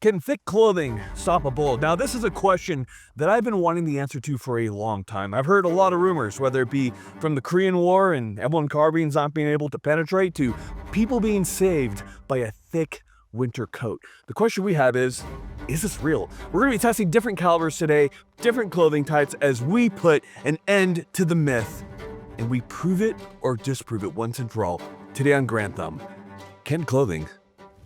Can thick clothing stop a bullet? Now, this is a question that I've been wanting the answer to for a long time. I've heard a lot of rumors, whether it be from the Korean War and M1 carbines not being able to penetrate to people being saved by a thick winter coat. The question we have is this real? We're going to be testing different calibers today, different clothing types, as we put an end to the myth, and we prove it or disprove it once and for all. Today on Grand Thumb, can clothing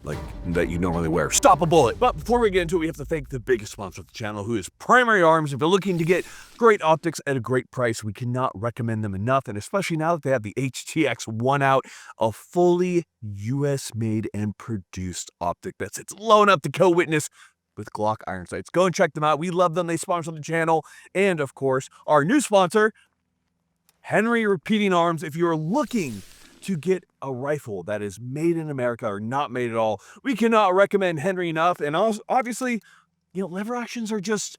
like that you normally wear stop a bullet? But before we get into it, we have to thank the biggest sponsor of the channel, who is Primary Arms. If you're looking to get great optics at a great price, we cannot recommend them enough, and especially now that they have the HTX-1 out, a fully US made and produced optic that's low enough to co-witness with Clog iron sights. Go and check them out. We love them. They sponsor the channel. And of course, our new sponsor, Henry Repeating Arms. If you're looking to get a rifle that is made in America or not made at all, we cannot recommend Henry enough. And also, obviously, lever actions are just,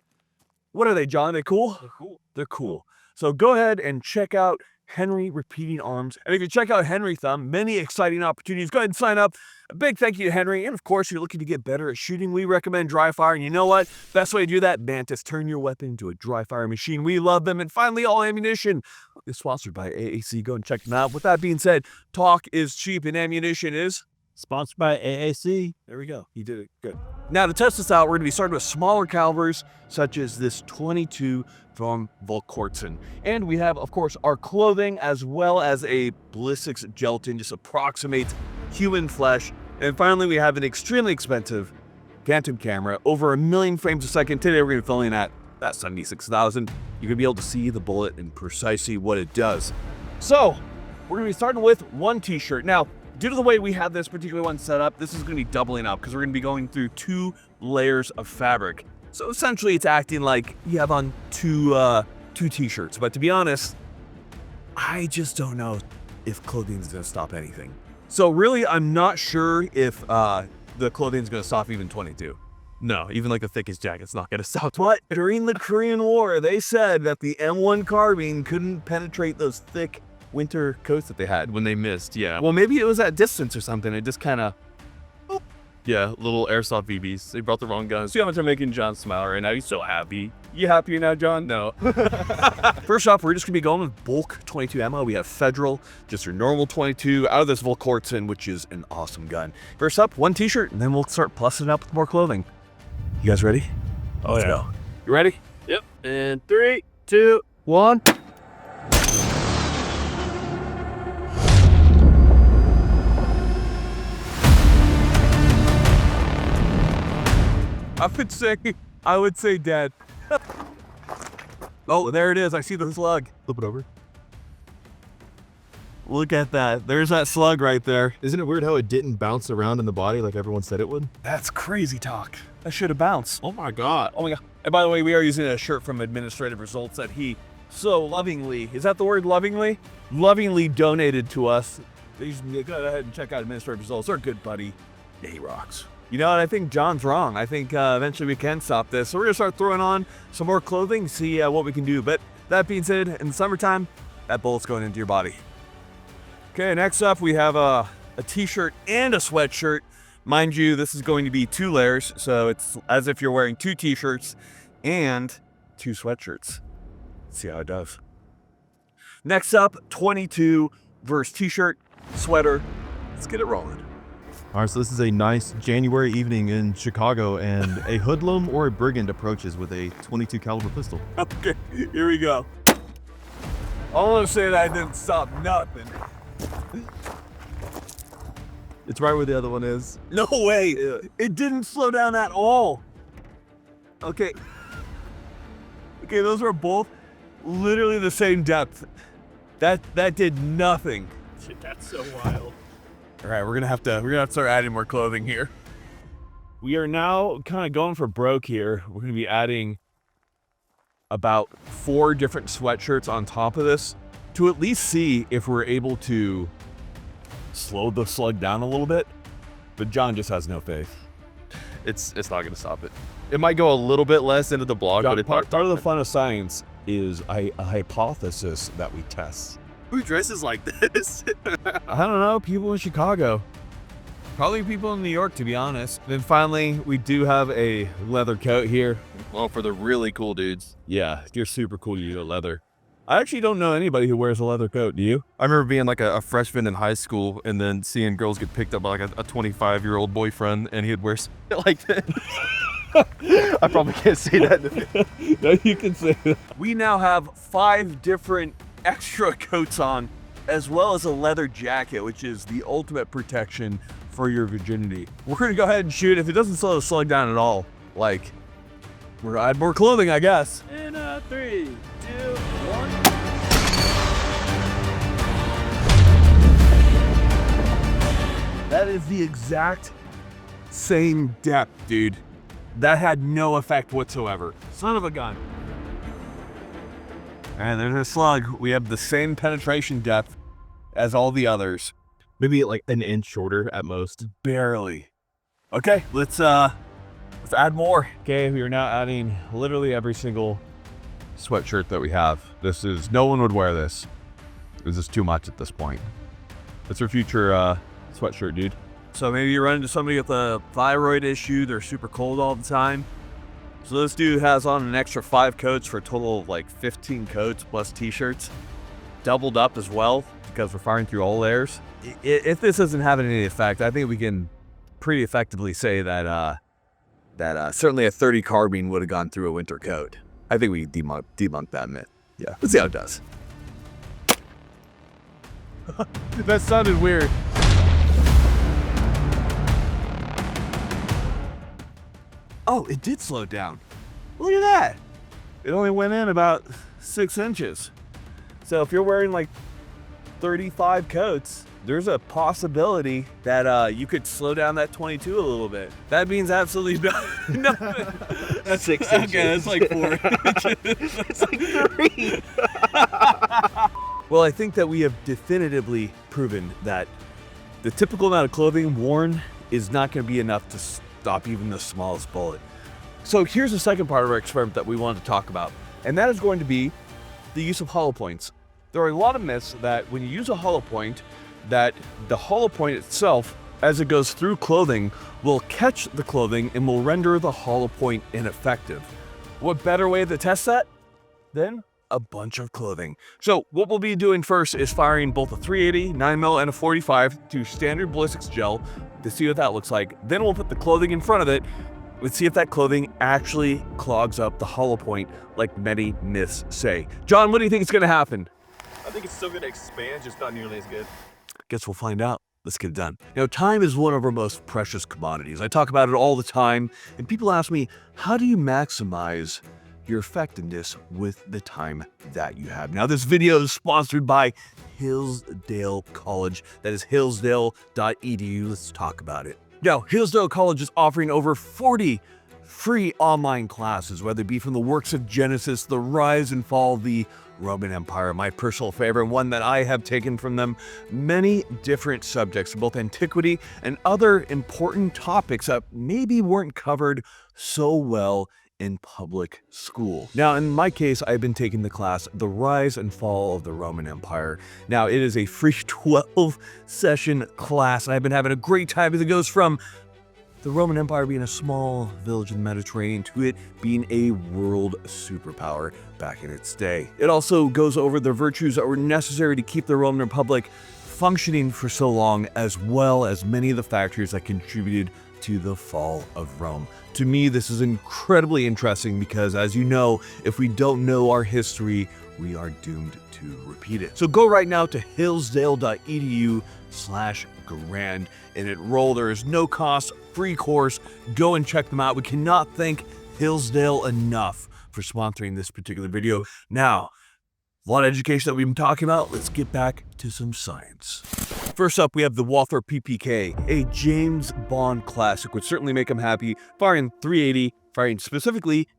what are they, John? They're cool? They're cool. They're cool. So go ahead and check out Henry Repeating Arms. And if you check out Henry Thumb, many exciting opportunities. Go ahead and sign up. A big thank you to Henry. And of course, if you're looking to get better at shooting, we recommend dry fire. And you know what? Best way to do that, Mantis. Turn your weapon into a dry fire machine. We love them. And finally, All Ammunition is sponsored by AAC. Go and check them out. With that being said, talk is cheap and ammunition is sponsored by AAC. There we go. He did it good. Now, to test this out, we're going to be starting with smaller calibers, such as this 22 from Volkortzen. And we have, of course, our clothing, as well as a ballistics gelatin, just approximates human flesh. And finally, we have an extremely expensive Phantom camera, over 1 million frames a second. Today, we're going to be filming at that 76,000. You're going to be able to see the bullet and precisely what it does. So, we're going to be starting with one t-shirt. Now, due to the way we have this particular one set up, this is going to be doubling up because we're going to be going through 2 layers of fabric. So essentially, it's acting like you have on two t-shirts. But to be honest, I just don't know if clothing is going to stop anything. So really, I'm not sure if the clothing is going to stop even 22. No, even like the thickest jacket's not going to stop. But during the Korean War, they said that the M1 carbine couldn't penetrate those thick winter coats that they had When they missed, yeah. Well, maybe it was at distance or something. It just kind of... Yeah, little airsoft BBs. They brought the wrong guns. See how much I'm making John smile right now? He's so happy. You happy now, John? No. First off, we're just going to be going with bulk 22 ammo. We have Federal, just your normal 22, out of this Volkortzen, which is an awesome gun. First up, one t-shirt, and then we'll start plussing it up with more clothing. You guys ready? Oh, Let's yeah. go. You ready? Yep. And 3, 2, 1. I would say dead. Oh, there it is. I see the slug. Flip it over. Look at that. There's that slug right there. Isn't it weird how it didn't bounce around in the body like everyone said it would? That's crazy talk. That should have bounced. Oh my God. Oh my God. And by the way, we are using a shirt from Administrative Results that he so lovingly, is that the word lovingly? Lovingly donated to us. Go ahead and check out Administrative Results. They're good, buddy. Yeah, he rocks. You know what? I think John's wrong. I think eventually we can stop this. So we're going to start throwing on some more clothing, see what we can do. But that being said, in the summertime, that bullet's going into your body. Okay, next up we have a t-shirt and a sweatshirt. Mind you, this is going to be 2 layers. So it's as if you're wearing 2 t-shirts and 2 sweatshirts. Let's see how it does. Next up, 22 versus t-shirt, sweater. Let's get it rolling. All right, so this is a nice January evening in Chicago, and a hoodlum or a brigand approaches with a 22 caliber pistol. Okay, here we go. I want to say that didn't stop nothing. It's right where the other one is. No way. It didn't slow down at all. Okay. Okay, those were both literally the same depth. That did nothing. Shit, that's so wild. All right, we're gonna have to start adding more clothing here. We are now kind of going for broke here. We're gonna be adding about 4 different sweatshirts on top of this to at least see if we're able to slow the slug down a little bit. But John just has no faith. It's not going to stop it. It might go a little bit less into the blog, John, but part of the fun of science is a hypothesis that we test. who dresses like this? I don't know, people in Chicago. Probably people in New York, to be honest. Then finally, we do have a leather coat here. Well, for the really cool dudes. Yeah, you're super cool. You get leather. I actually don't know anybody who wears a leather coat. Do you? I remember being like a freshman in high school and then seeing girls get picked up by like a 25-year-old boyfriend and he'd wear something like that. I probably can't say that. No, you can say that. We now have 5 different extra coats on, as well as a leather jacket, which is the ultimate protection for your virginity. We're gonna go ahead and shoot. If it doesn't slow the slug down at all, like, we're gonna add more clothing, I guess. In 3, 2, 1. That is the exact same depth, dude. That had no effect whatsoever. Son of a gun. And there's a slug. We have the same penetration depth as all the others. Maybe like an inch shorter at most. Barely. Okay, let's add more. Okay, we are now adding literally every single sweatshirt that we have. No one would wear this. This is too much at this point. That's our future sweatshirt, dude. So maybe you run into somebody with a thyroid issue, they're super cold all the time. So this dude has on an extra 5 coats for a total of like 15 coats plus t-shirts. Doubled up as well because we're firing through all layers. If this isn't having any effect, I think we can pretty effectively say that certainly a 30 carbine would have gone through a winter coat. I think we debunk that myth. Yeah, let's see how it does. That sounded weird. Oh, it did slow down. Look at that. It only went in about 6 inches. So if you're wearing like 35 coats, there's a possibility that you could slow down that 22 a little bit. That means absolutely nothing. That's 6 inches. Okay, that's like 4 inches. It's like 3. Well, I think that we have definitively proven that the typical amount of clothing worn is not going to be enough to stop even the smallest bullet. So here's the second part of our experiment that we wanted to talk about, and that is going to be the use of hollow points. There are a lot of myths that when you use a hollow point, that the hollow point itself, as it goes through clothing, will catch the clothing and will render the hollow point ineffective. What better way to test that than a bunch of clothing? So what we'll be doing first is firing both a 380, 9mm, and a 45 to standard ballistics gel to see what that looks like. Then we'll put the clothing in front of it. Let's see if that clothing actually clogs up the hollow point like many myths say. John, what do you think is going to happen? I think it's still going to expand, just not nearly as good. Guess we'll find out. Let's get it done. You know, time is one of our most precious commodities. I talk about it all the time, and people ask me, how do you maximize your effectiveness with the time that you have? Now, this video is sponsored by Hillsdale College. That is hillsdale.edu. Let's talk about it. Now, Hillsdale College is offering over 40 free online classes, whether it be from the works of Genesis, the rise and fall of the Roman Empire, my personal favorite, one that I have taken from them, many different subjects, both antiquity and other important topics that maybe weren't covered so well in public school. Now, in my case, I've been taking the class, The Rise and Fall of the Roman Empire. Now, it is a free 12-session class, and I've been having a great time as it goes from the Roman Empire being a small village in the Mediterranean to it being a world superpower back in its day. It also goes over the virtues that were necessary to keep the Roman Republic functioning for so long, as well as many of the factors that contributed to the fall of Rome. To me, this is incredibly interesting because, as you know, if we don't know our history, we are doomed to repeat it. So go right now to hillsdale.edu/grand and enroll. There is no cost, free course. Go and check them out. We cannot thank Hillsdale enough for sponsoring this particular video. Now, a lot of education that we've been talking about. Let's get back to some science. First up, we have the Walther PPK, a James Bond classic, which certainly make him happy. Firing 380, firing specifically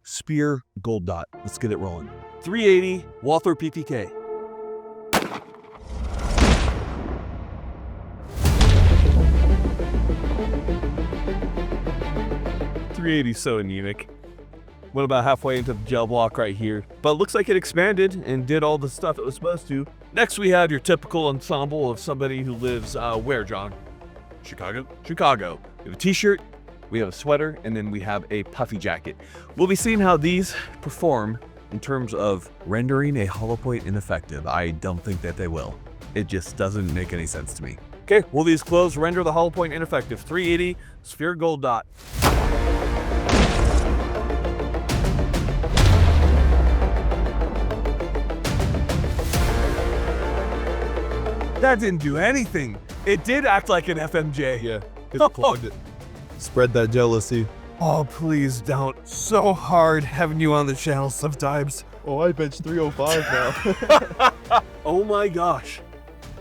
Spear Gold Dot. Let's get it rolling. 380 Walther PPK. .380 so anemic. Went about halfway into the gel block right here, but it looks like it expanded and did all the stuff it was supposed to. Next, we have your typical ensemble of somebody who lives where, John? Chicago. Chicago. We have a t-shirt, we have a sweater, and then we have a puffy jacket. We'll be seeing how these perform in terms of rendering a hollow point ineffective. I don't think that they will. It just doesn't make any sense to me. Okay, will these clothes render the hollow point ineffective? 380 sphere gold dot. That didn't do anything. It did act like an FMJ. Yeah, it's clogged it. Spread that jealousy. Oh, please don't. So hard having you on the channel sometimes. Oh, I bench 305 now. Oh my gosh.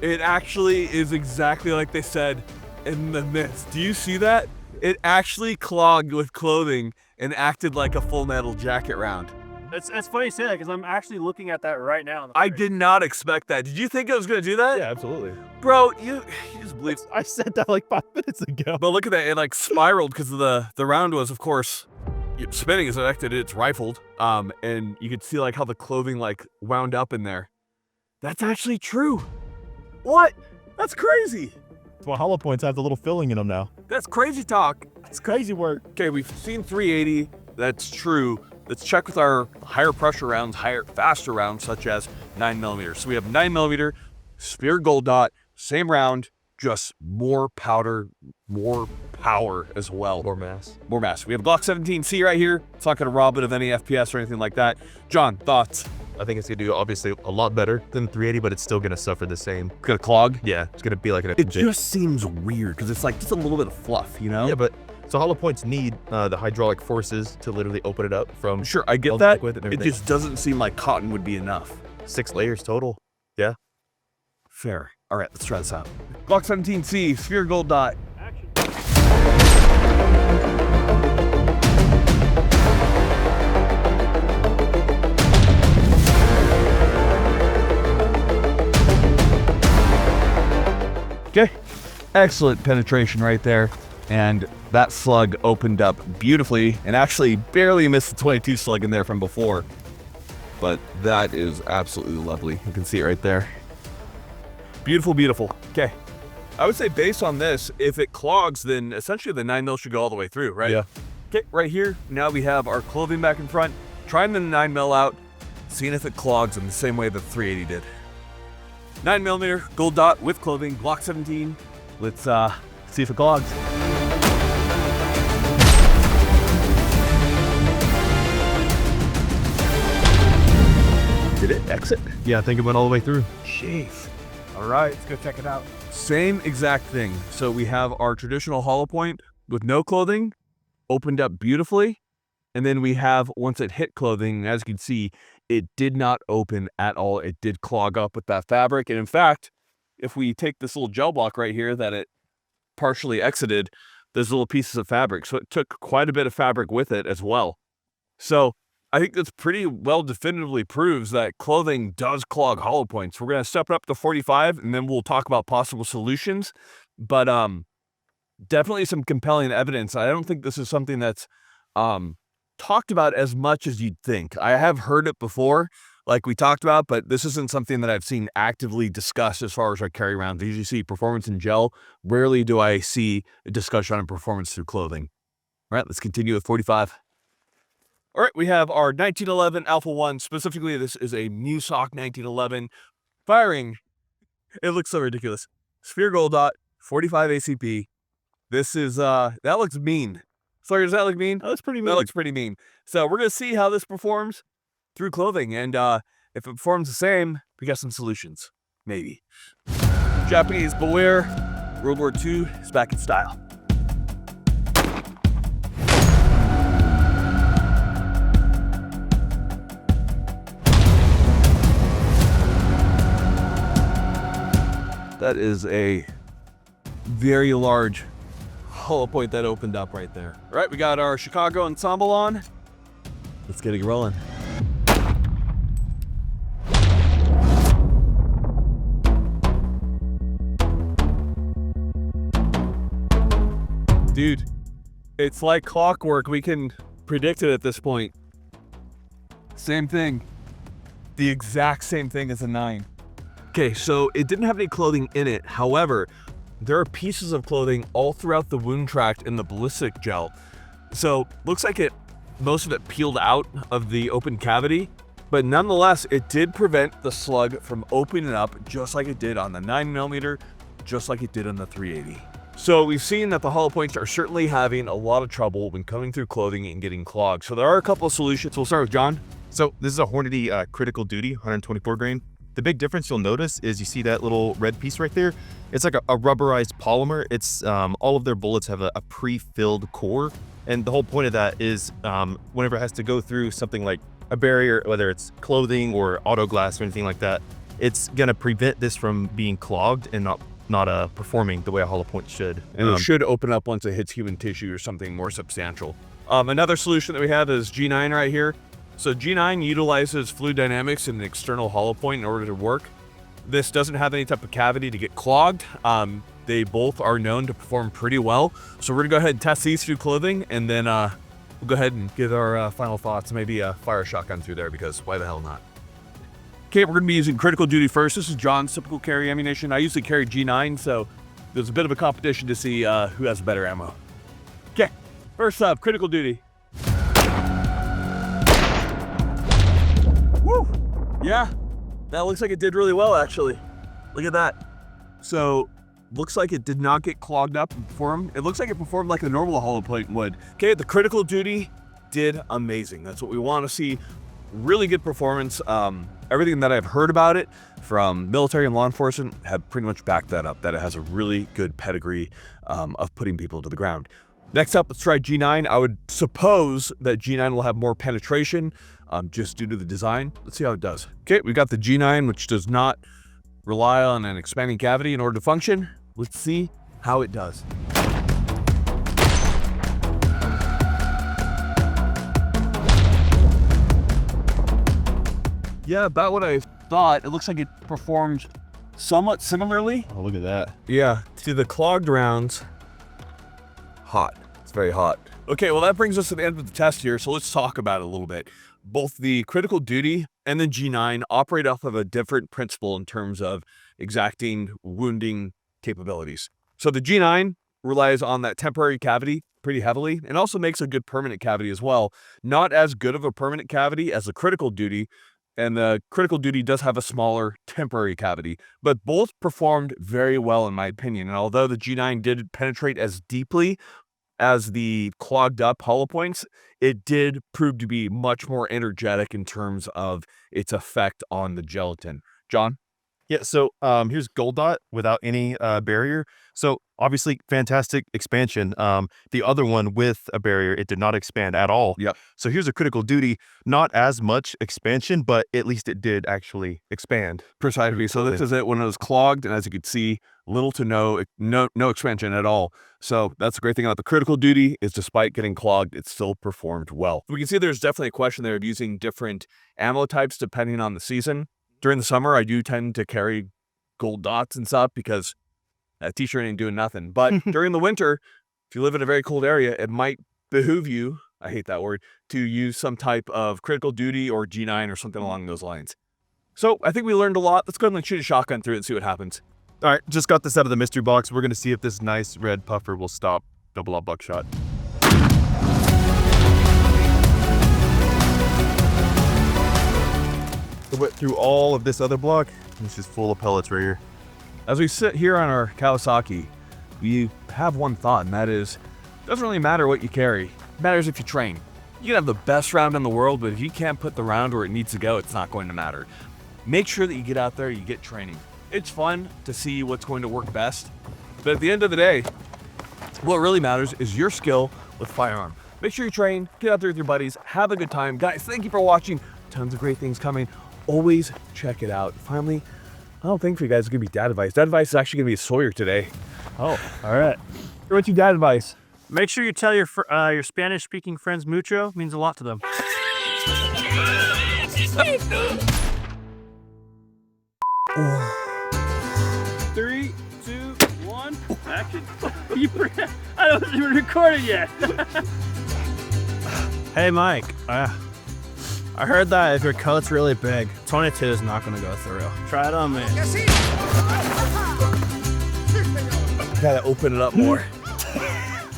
It actually is exactly like they said in the myths. Do you see that? It actually clogged with clothing and acted like a full metal jacket round. It's funny you say that because I'm actually looking at that right now. I did not expect that. Did you think it was going to do that? Yeah, absolutely. Bro, you just believe. I said that like 5 minutes ago. But look at that. It like spiraled because the round was, of course, spinning as it acted. It's rifled. And you could see like how the clothing like wound up in there. That's actually true. What? That's crazy. That's why hollow points have the little filling in them now. That's crazy talk. It's crazy work. Okay, we've seen 380. That's true. Let's check with our higher pressure rounds, faster rounds, such as 9mm. So we have 9mm, sphere gold dot, same round, just more powder, more power as well. More mass. More mass. We have Glock 17C right here. It's not going to rob it of any FPS or anything like that. John, thoughts? I think it's gonna do obviously a lot better than 380, but it's still gonna suffer the same. It's going to clog? Yeah, it's gonna be like an It just seems weird because it's like just a little bit of fluff, you know? Yeah, but so hollow points need the hydraulic forces to literally open it up from. Sure, I get all the that. liquid and It everything. just doesn't seem like cotton would be enough. 6 layers total. Yeah. Fair. All right, let's try this out. Glock 17C, sphere gold dot. Okay, excellent penetration right there. And that slug opened up beautifully and actually barely missed the 22 slug in there from before. But that is absolutely lovely. You can see it right there. Beautiful, beautiful. Okay. I would say based on this, if it clogs, then essentially the 9mm should go all the way through, right? Yeah. Okay, right here, now we have our clothing back in front. Trying the 9mm out, seeing if it clogs in the same way that 380 did. 9mm gold dot with clothing, Glock 17. Let's see if it clogs. Did it exit? Yeah, I think it went all the way through. Jeez. All right, let's go check it out. Same exact thing. So we have our traditional hollow point with no clothing, opened up beautifully. And then we have, once it hit clothing, as you can see, it did not open at all. It did clog up with that fabric. And in fact, if we take this little gel block right here that it partially exited, there's little pieces of fabric. So it took quite a bit of fabric with it as well. So I think that's pretty well definitively proves that clothing does clog hollow points. We're going to step it up to 45 and then we'll talk about possible solutions. But definitely some compelling evidence. I don't think this is something that's talked about as much as you'd think. I have heard it before, like we talked about, but this isn't something that I've seen actively discussed as far as our carry rounds. I usually see performance in gel. Rarely do I see a discussion on performance through clothing. All right, let's continue with 45. All right, we have our 1911 Alpha 1. Specifically, this is a MUSOC 1911 firing. It looks so ridiculous. Sphere gold dot, 45 ACP. This is, that looks mean. Sorry, does that look mean? Oh, that's pretty mean. That looks pretty mean. So we're going to see how this performs through clothing. And if it performs the same, we got some solutions. Maybe. Japanese, beware. World War II is back in style. That is a very large hollow point that opened up right there. All right, we got our Chicago ensemble on. Let's get it rolling. Dude, it's like clockwork. We can predict it at this point. Same thing. The exact same thing as a 9. Okay, so it didn't have any clothing in it. However, there are pieces of clothing all throughout the wound tract in the ballistic gel. So looks like most of it peeled out of the open cavity, but nonetheless, it did prevent the slug from opening up just like it did on the 9mm, just like it did on the 380. So we've seen that the hollow points are certainly having a lot of trouble when coming through clothing and getting clogged. So there are a couple of solutions. We'll start with John. So this is a Hornady critical duty 124 grain. The big difference you'll notice is you see that little red piece right there. It's like a rubberized polymer. It's all of their bullets have a pre-filled core. And the whole point of that is whenever it has to go through something like a barrier, whether it's clothing or auto glass or anything like that, it's gonna prevent this from being clogged and not performing the way a hollow point should. And it should open up once it hits human tissue or something more substantial. Another solution that we have is G9 right here. So G9 utilizes fluid dynamics in an external hollow point in order to work. This doesn't have any type of cavity to get clogged. They both are known to perform pretty well. So we're gonna go ahead and test these through clothing, and then we'll go ahead and give our final thoughts. Maybe fire a shotgun through there, because why the hell not? Okay, we're gonna be using critical duty first. This is John's typical carry ammunition. I usually carry G9, so there's a bit of a competition to see who has better ammo. Okay, first up, critical duty. Woo! Yeah, that looks like it did really well, actually. Look at that. So, looks like it did not get clogged up and perform. It looks like it performed like a normal hollow point would. Okay, the critical duty did amazing. That's what we want to see. Really good performance. Everything that I've heard about it from military and law enforcement have pretty much backed that up, that it has a really good pedigree of putting people to the ground. Next up, let's try G9. I would suppose that G9 will have more penetration just due to the design. Let's see how it does. Okay, we got the G9, which does not rely on an expanding cavity in order to function. Let's see how it does. Yeah, about what I thought. It looks like it performed somewhat similarly. Oh, look at that. Yeah, to the clogged rounds. Hot. It's very hot. Okay, well, that brings us to the end of the test here, so let's talk about it a little bit. Both the critical duty and the G9 operate off of a different principle in terms of exacting wounding capabilities. So the G9 relies on that temporary cavity pretty heavily, and also makes a good permanent cavity as well. Not as good of a permanent cavity as the critical duty, and the critical duty does have a smaller temporary cavity, but both performed very well in my opinion. And although the G9 did penetrate as deeply as the clogged up hollow points, it did prove to be much more energetic in terms of its effect on the gelatin. John? Yeah, so here's Gold Dot without any barrier. So obviously fantastic expansion. The other one with a barrier, it did not expand at all. Yep. So here's a critical duty, not as much expansion, but at least it did actually expand. Precisely. So this is it when it was clogged, and as you could see, little to no expansion at all. So that's the great thing about the critical duty, is despite getting clogged, it still performed well. We can see there's definitely a question there of using different ammo types depending on the season. During the summer, I do tend to carry Gold Dots and stuff because that t-shirt ain't doing nothing. But during the winter, if you live in a very cold area, it might behoove you, I hate that word, to use some type of critical duty or G9 or something along those lines. So I think we learned a lot. Let's go ahead and shoot a shotgun through it and see what happens. All right, just got this out of the mystery box. We're going to see if this nice red puffer will stop double up buckshot. I went through all of this other block. It's just full of pellets right here. As we sit here on our Kawasaki, we have one thought, and that is, it doesn't really matter what you carry. It matters if you train. You can have the best round in the world, but if you can't put the round where it needs to go, it's not going to matter. Make sure that you get out there, you get training. It's fun to see what's going to work best, but at the end of the day, what really matters is your skill with firearm. Make sure you train, get out there with your buddies, have a good time. Guys, thank you for watching. Tons of great things coming. Always check it out. Finally, I don't think for you guys it's gonna be dad advice. Dad advice is actually gonna be a Sawyer today. Oh, all right. What's your dad advice? Make sure you tell your Spanish-speaking friends mucho. It means a lot to them. 3, 2, 1, action. I wasn't even recording yet. Hey, Mike. I heard that if your coat's really big, 22 is not going to go through. Try it on me. Gotta open it up more.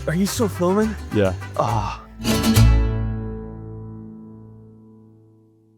Are you still filming? Yeah. Ah.